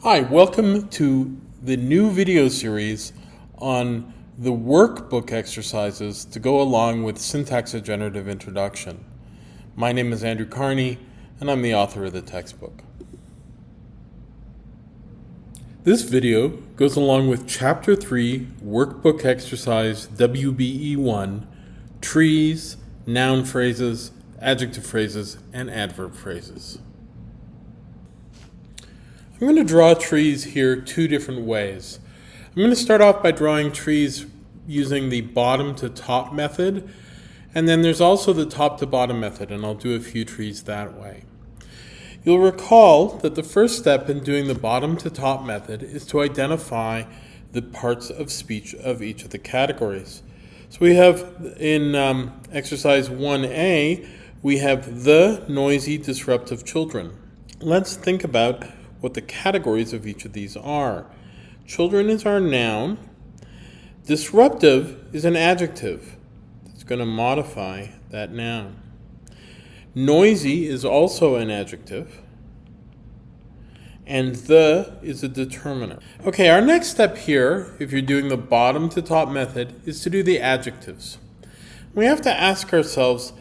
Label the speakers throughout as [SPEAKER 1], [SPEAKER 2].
[SPEAKER 1] Hi, welcome to the new video series on the workbook exercises to go along with Syntax a Generative Introduction. My name is Carnie, and I'm the author of the textbook. This video goes along with Chapter 3, Workbook Exercise WBE3.1, Trees, Noun Phrases, Adjective Phrases, and Adverb Phrases. I'm going to draw trees here two different ways. I'm going to start off by drawing trees using the bottom to top method, and then there's also the top to bottom method, and I'll do a few trees that way. You'll recall that the first step in doing the bottom to top method is to identify the parts of speech of each of the categories. So we have in exercise 1A, we have the noisy, disruptive children. Let's think about what the categories of each of these are. Children is our noun. Disruptive is an adjective. It's going to modify that noun. Noisy is also an adjective. And the is a determiner. Okay, our next step here, if you're doing the bottom to top method, is to do the adjectives. We have to ask ourselves,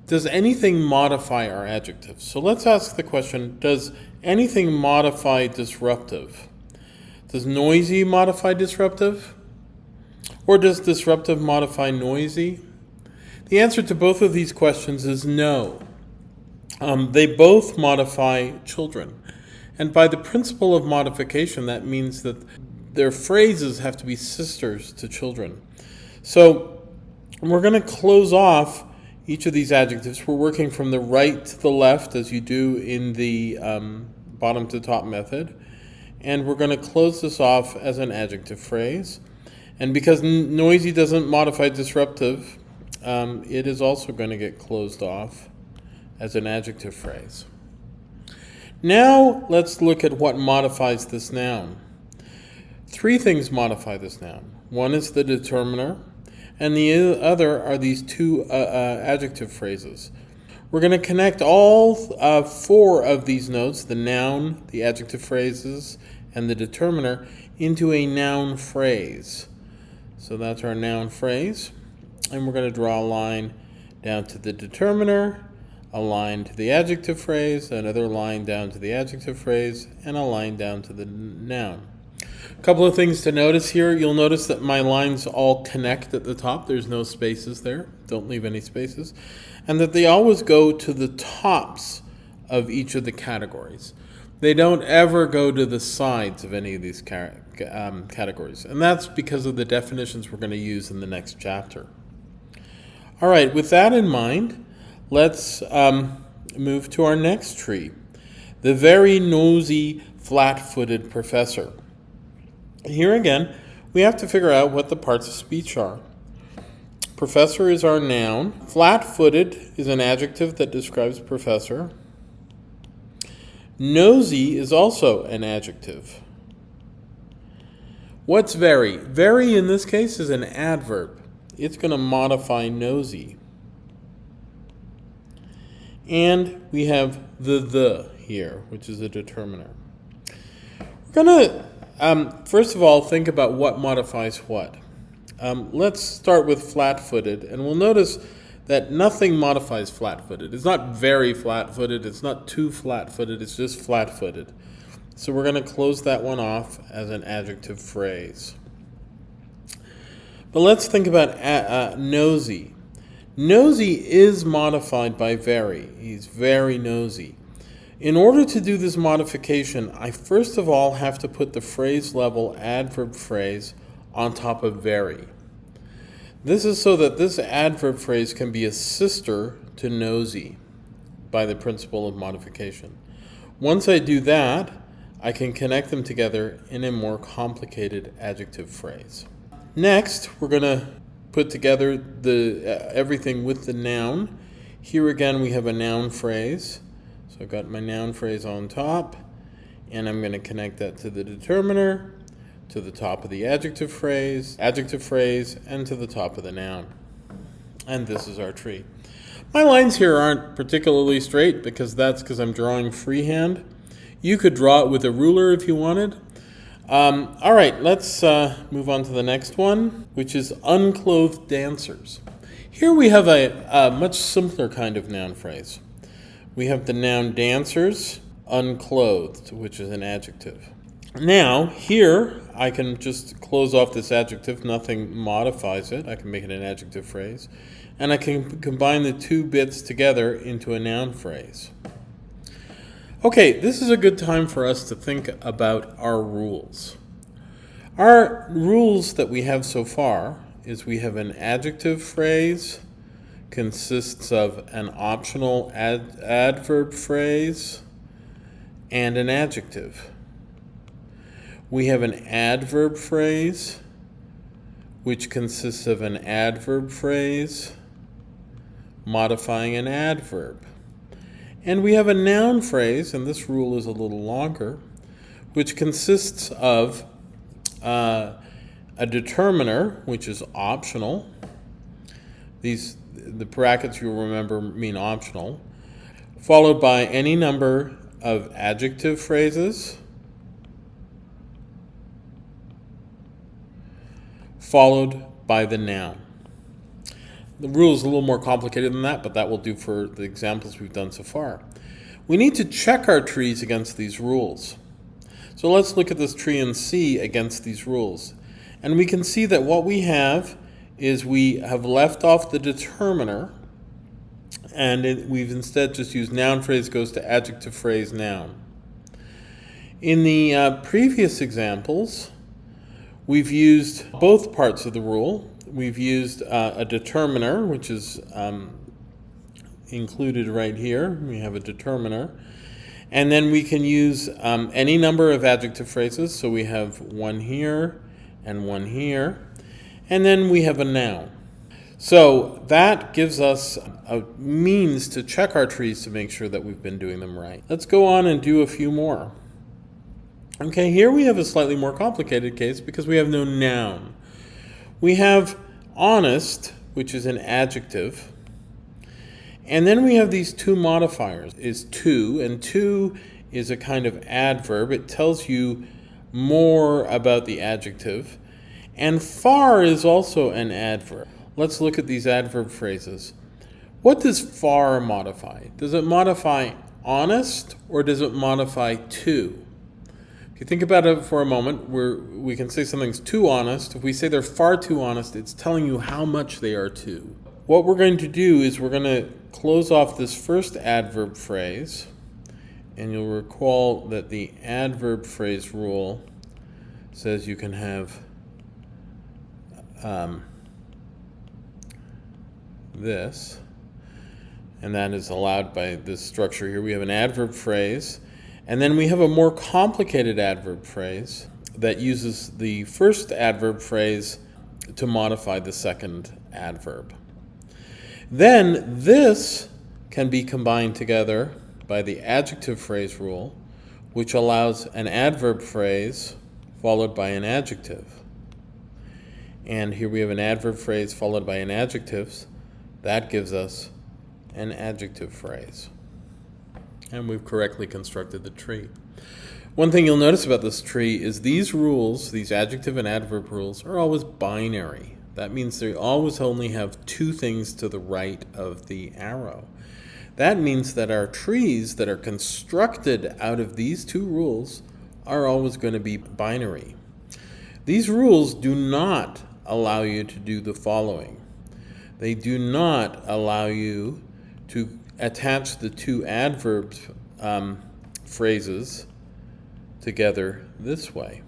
[SPEAKER 1] does anything modify our adjectives? So let's ask the question, does anything modify disruptive? Does noisy modify disruptive? Or does disruptive modify noisy? The answer to both of these questions is no. They both modify children. And by the principle of modification, that means that their phrases have to be sisters to children. So we're going to close off each of these adjectives. We're working from the right to the left as you do in the bottom to top method. And we're going to close this off as an adjective phrase. And because noisy doesn't modify disruptive, it is also going to get closed off as an adjective phrase. Now let's look at what modifies this noun. Three things modify this noun. One is the determiner, and the other are these two adjective phrases. We're going to connect all four of these notes, the noun, the adjective phrases, and the determiner, into a noun phrase. So that's our noun phrase. And we're going to draw a line down to the determiner, a line to the adjective phrase, another line down to the adjective phrase, and a line down to the noun. A couple of things to notice here. You'll notice that my lines all connect at the top. There's no spaces there. Don't leave any spaces. And that they always go to the tops of each of the categories. They don't ever go to the sides of any of these categories. And that's because of the definitions we're going to use in the next chapter. All right, with that in mind, let's move to our next tree. The very nosy, flat-footed professor. Here again, we have to figure out what the parts of speech are. Professor is our noun. Flat-footed is an adjective that describes professor. Nosy is also an adjective. What's very? Very in this case is an adverb. It's going to modify nosy. And we have the here, which is a determiner. We're going to first of all, think about what modifies what. Let's start with flat-footed, and we'll notice that nothing modifies flat-footed. It's not very flat-footed, it's not too flat-footed, it's just flat-footed. So we're going to close that one off as an adjective phrase. But let's think about nosy. Nosy is modified by very. He's very nosy. In order to do this modification, I first of all have to put the phrase level adverb phrase on top of very. This is so that this adverb phrase can be a sister to nosy by the principle of modification. Once I do that, I can connect them together in a more complicated adjective phrase. Next, we're going to put together everything with the noun. Here again, we have a noun phrase. So I've got my noun phrase on top, and I'm going to connect that to the determiner, to the top of the adjective phrase, and to the top of the noun. And this is our tree. My lines here aren't particularly straight because I'm drawing freehand. You could draw it with a ruler if you wanted. All right, let's move on to the next one, which is unclothed dancers. Here we have a much simpler kind of noun phrase. We have the noun dancers, unclothed, which is an adjective. Now, here, I can just close off this adjective. Nothing modifies it. I can make it an adjective phrase. And I can combine the two bits together into a noun phrase. Okay, this is a good time for us to think about our rules. Our rules that we have so far is we have an adjective phrase, consists of an optional adverb phrase, and an adjective. We have an adverb phrase, which consists of an adverb phrase modifying an adverb. And we have a noun phrase, and this rule is a little longer, which consists of a determiner, which is optional. The brackets, you'll remember, mean optional, followed by any number of adjective phrases, followed by the noun. The rule is a little more complicated than that, but that will do for the examples we've done so far. We need to check our trees against these rules. So let's look at this tree and see against these rules. And we can see that what we have is we have left off the determiner, and we've instead just used noun phrase goes to adjective phrase noun. In the previous examples, we've used both parts of the rule. We've used a determiner, which is included right here. We have a determiner. And then we can use any number of adjective phrases. So we have one here and one here. And then we have a noun. So that gives us a means to check our trees to make sure that we've been doing them right. Let's go on and do a few more. Okay, here we have a slightly more complicated case because we have no noun. We have honest, which is an adjective, and then we have these two modifiers, is to, and to is a kind of adverb. It tells you more about the adjective, and far is also an adverb. Let's look at these adverb phrases. What does far modify? Does it modify honest, or does it modify to? If you think about it for a moment, we can say something's too honest. If we say they're far too honest, it's telling you how much they are too. What we're going to do is we're going to close off this first adverb phrase, and you'll recall that the adverb phrase rule says you can have this, and that is allowed by this structure here. We have an adverb phrase, and then we have a more complicated adverb phrase that uses the first adverb phrase to modify the second adverb. Then this can be combined together by the adjective phrase rule, which allows an adverb phrase followed by an adjective. And here we have an adverb phrase followed by an adjective. That gives us an adjective phrase. And we've correctly constructed the tree. One thing you'll notice about this tree is these rules, these adjective and adverb rules, are always binary. That means they always only have two things to the right of the arrow. That means that our trees that are constructed out of these two rules are always going to be binary. These rules do not allow you to do the following. They do not allow you to attach the two adverb phrases together this way.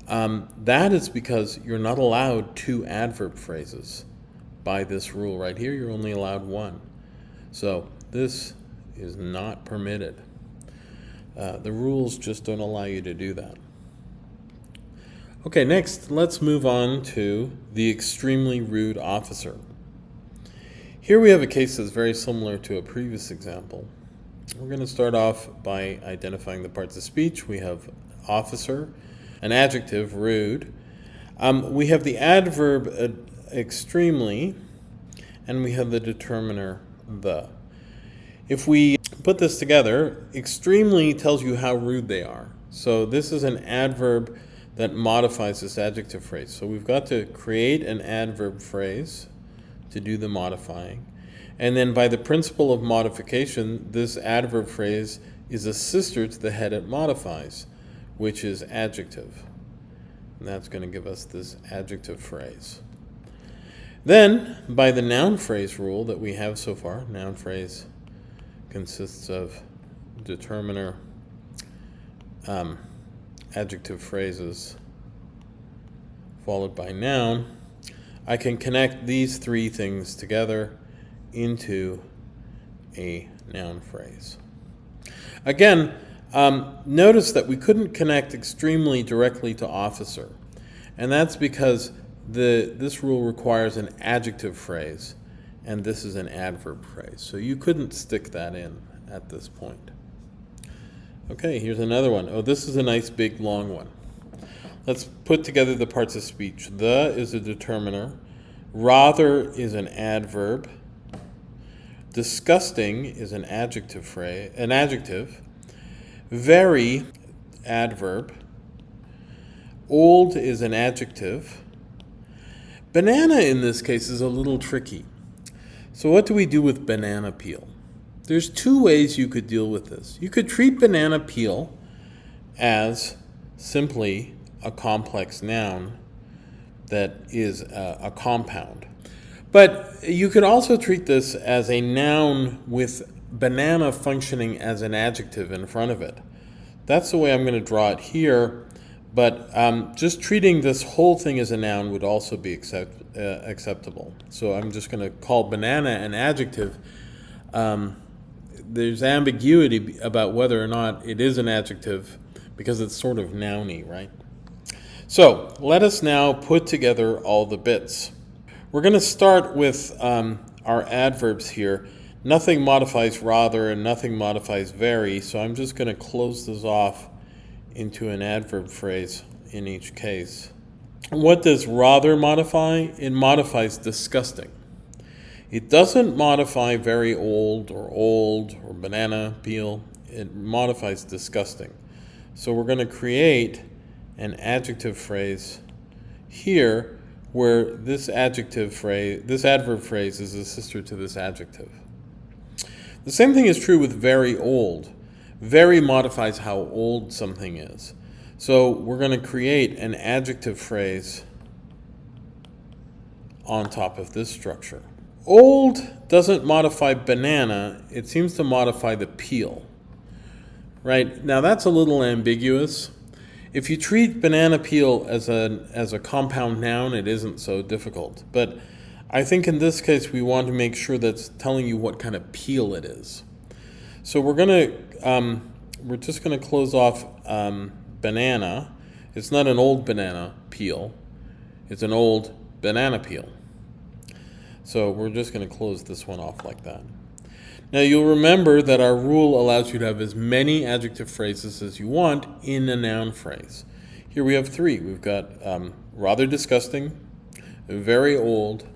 [SPEAKER 1] That is because you're not allowed two adverb phrases. By this rule right here, you're only allowed one. So this is not permitted. The rules just don't allow you to do that. Okay, next, let's move on to the extremely rude officer. Here we have a case that's very similar to a previous example. We're going to start off by identifying the parts of speech. We have officer, an adjective, rude. We have the adverb extremely, and we have the determiner the. If we put this together, extremely tells you how rude they are. So this is an adverb that modifies this adjective phrase. So we've got to create an adverb phrase to do the modifying. And then by the principle of modification, this adverb phrase is a sister to the head it modifies, which is adjective. And that's going to give us this adjective phrase. Then, by the noun phrase rule that we have so far, noun phrase consists of determiner, adjective phrases followed by noun, I can connect these three things together into a noun phrase. Again, notice that we couldn't connect extremely directly to officer, and that's because this rule requires an adjective phrase, and this is an adverb phrase. So you couldn't stick that in at this point. Okay, here's another one. Oh, this is a nice big long one. Let's put together the parts of speech. The is a determiner. Rather is an adverb. Disgusting is an adjective phrase, an adjective. Very, adverb. Old is an adjective. Banana in this case is a little tricky. So what do we do with banana peel? There's two ways you could deal with this. You could treat banana peel as simply a complex noun that is a compound. But you could also treat this as a noun with banana functioning as an adjective in front of it. That's the way I'm going to draw it here, but just treating this whole thing as a noun would also be acceptable. So I'm just going to call banana an adjective. There's ambiguity about whether or not it is an adjective because it's sort of nouny, right? So let us now put together all the bits. We're going to start with our adverbs here. Nothing modifies rather and nothing modifies very, so I'm just going to close this off into an adverb phrase in each case. What does rather modify? It modifies disgusting. It doesn't modify very old or banana peel. It modifies disgusting. So we're going to create an adjective phrase here where this adverb phrase is a sister to this adjective. The same thing is true with very old. Very modifies how old something is. So we're going to create an adjective phrase on top of this structure. Old doesn't modify banana, it seems to modify the peel. Right? Now that's a little ambiguous. If you treat banana peel as a compound noun, it isn't so difficult. But I think in this case we want to make sure that's telling you what kind of peel it is. So we're just going to close off banana. It's not an old banana peel. It's an old banana peel. So we're just going to close this one off like that. Now you'll remember that our rule allows you to have as many adjective phrases as you want in a noun phrase. Here we have three. We've got rather disgusting, very old,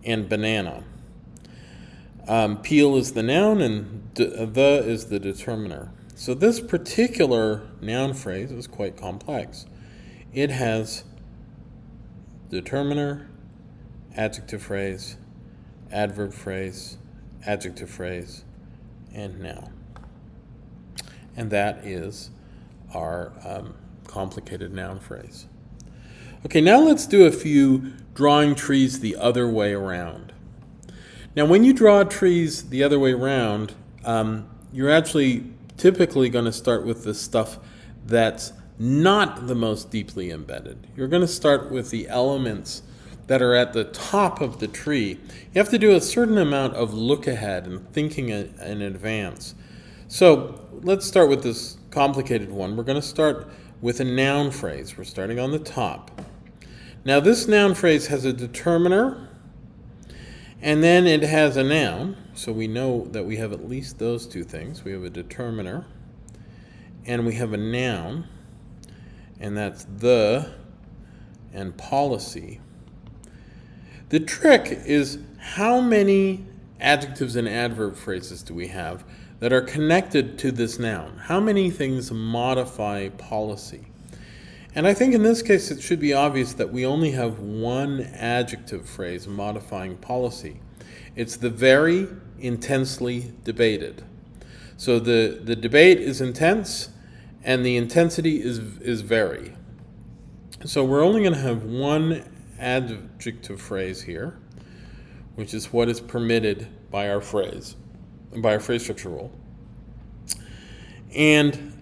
[SPEAKER 1] and banana. Peel is the noun and the is the determiner. So this particular noun phrase is quite complex. It has determiner, adjective phrase, adverb phrase, adjective phrase, and noun. And that is our complicated noun phrase. Okay, now let's do a few drawing trees the other way around. Now when you draw trees the other way around, you're actually typically going to start with the stuff that's not the most deeply embedded. You're going to start with the elements that are at the top of the tree. You have to do a certain amount of look ahead and thinking in advance. So let's start with this complicated one. We're going to start with a noun phrase. We're starting on the top. Now this noun phrase has a determiner and then it has a noun. So we know that we have at least those two things. We have a determiner and we have a noun, and that's the and policy. The trick is how many adjectives and adverb phrases do we have that are connected to this noun? How many things modify policy? And I think in this case it should be obvious that we only have one adjective phrase modifying policy. It's the very intensely debated. So the debate is intense and the intensity is very. So we're only going to have one adjective phrase here, which is what is permitted by our phrase structure rule. And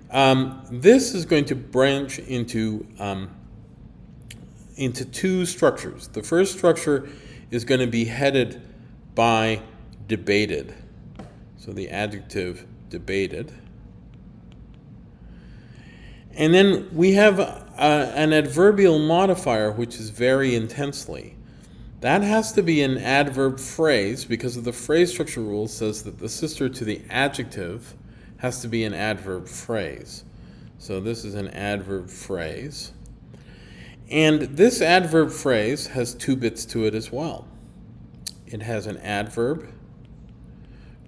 [SPEAKER 1] this is going to branch into two structures. The first structure is going to be headed by debated. So the adjective debated. And then we have an adverbial modifier, which is very intensely. That has to be an adverb phrase because of the phrase structure rule says that the sister to the adjective has to be an adverb phrase. So this is an adverb phrase. And this adverb phrase has two bits to it as well. It has an adverb,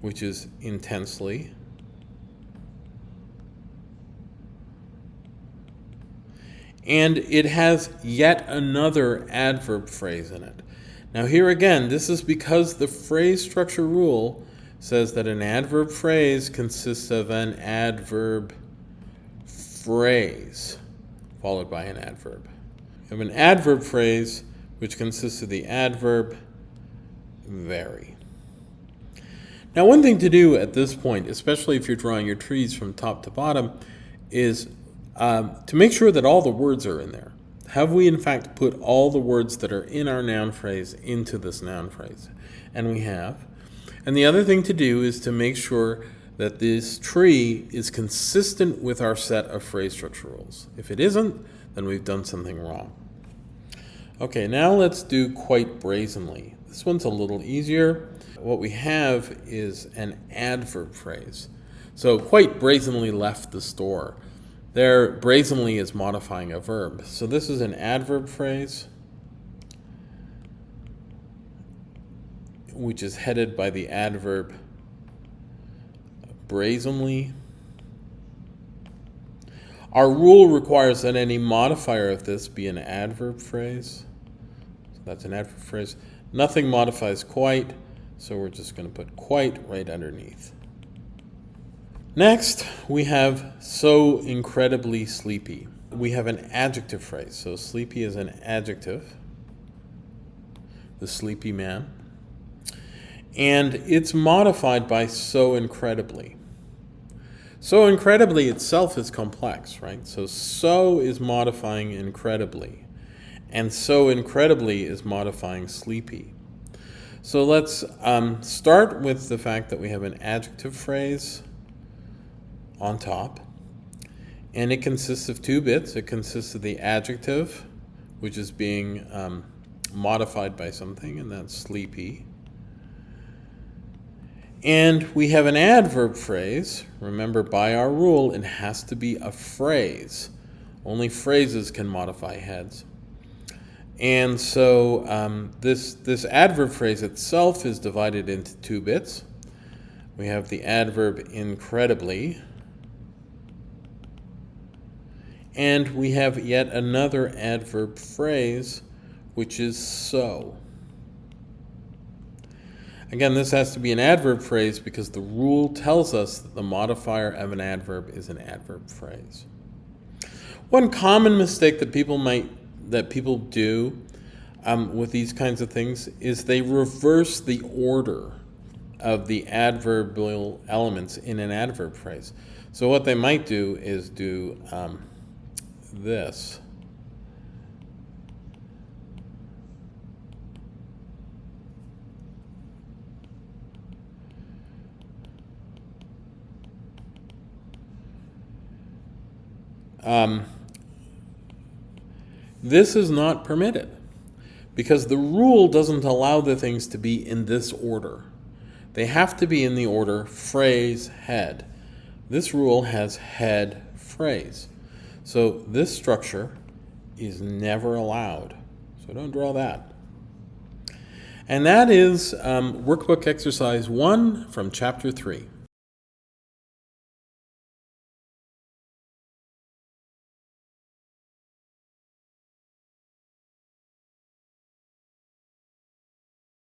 [SPEAKER 1] which is intensely, and it has yet another adverb phrase in it. Now here again, this is because the phrase structure rule says that an adverb phrase consists of an adverb phrase followed by an adverb. We have an adverb phrase which consists of the adverb very. Now one thing to do at this point, especially if you're drawing your trees from top to bottom, is to make sure that all the words are in there. Have we in fact put all the words that are in our noun phrase into this noun phrase? And we have. And the other thing to do is to make sure that this tree is consistent with our set of phrase structure rules. If it isn't, then we've done something wrong. Okay, now let's do quite brazenly. This one's a little easier. What we have is an adverb phrase. So quite brazenly left the store. There, brazenly is modifying a verb. So this is an adverb phrase, which is headed by the adverb brazenly. Our rule requires that any modifier of this be an adverb phrase. So that's an adverb phrase. Nothing modifies quite, so we're just going to put quite right underneath. Next, we have so incredibly sleepy. We have an adjective phrase. So sleepy is an adjective, the sleepy man. And it's modified by so incredibly. So incredibly itself is complex, right? So is modifying incredibly. And so incredibly is modifying sleepy. So let's start with the fact that we have an adjective phrase on top, and it consists of two bits. It consists of the adjective, which is being modified by something, and that's sleepy. And we have an adverb phrase. Remember, by our rule, it has to be a phrase. Only phrases can modify heads. And so this adverb phrase itself is divided into two bits. We have the adverb incredibly, and we have yet another adverb phrase, which is so. Again, this has to be an adverb phrase because the rule tells us that the modifier of an adverb is an adverb phrase. One common mistake that people do with these kinds of things is they reverse the order of the adverbial elements in an adverb phrase. So what they might do is do this. This is not permitted because the rule doesn't allow the things to be in this order. They have to be in the order phrase, head. This rule has head, phrase. So this structure is never allowed. So don't draw that. And that is Workbook Exercise 1 from Chapter 3.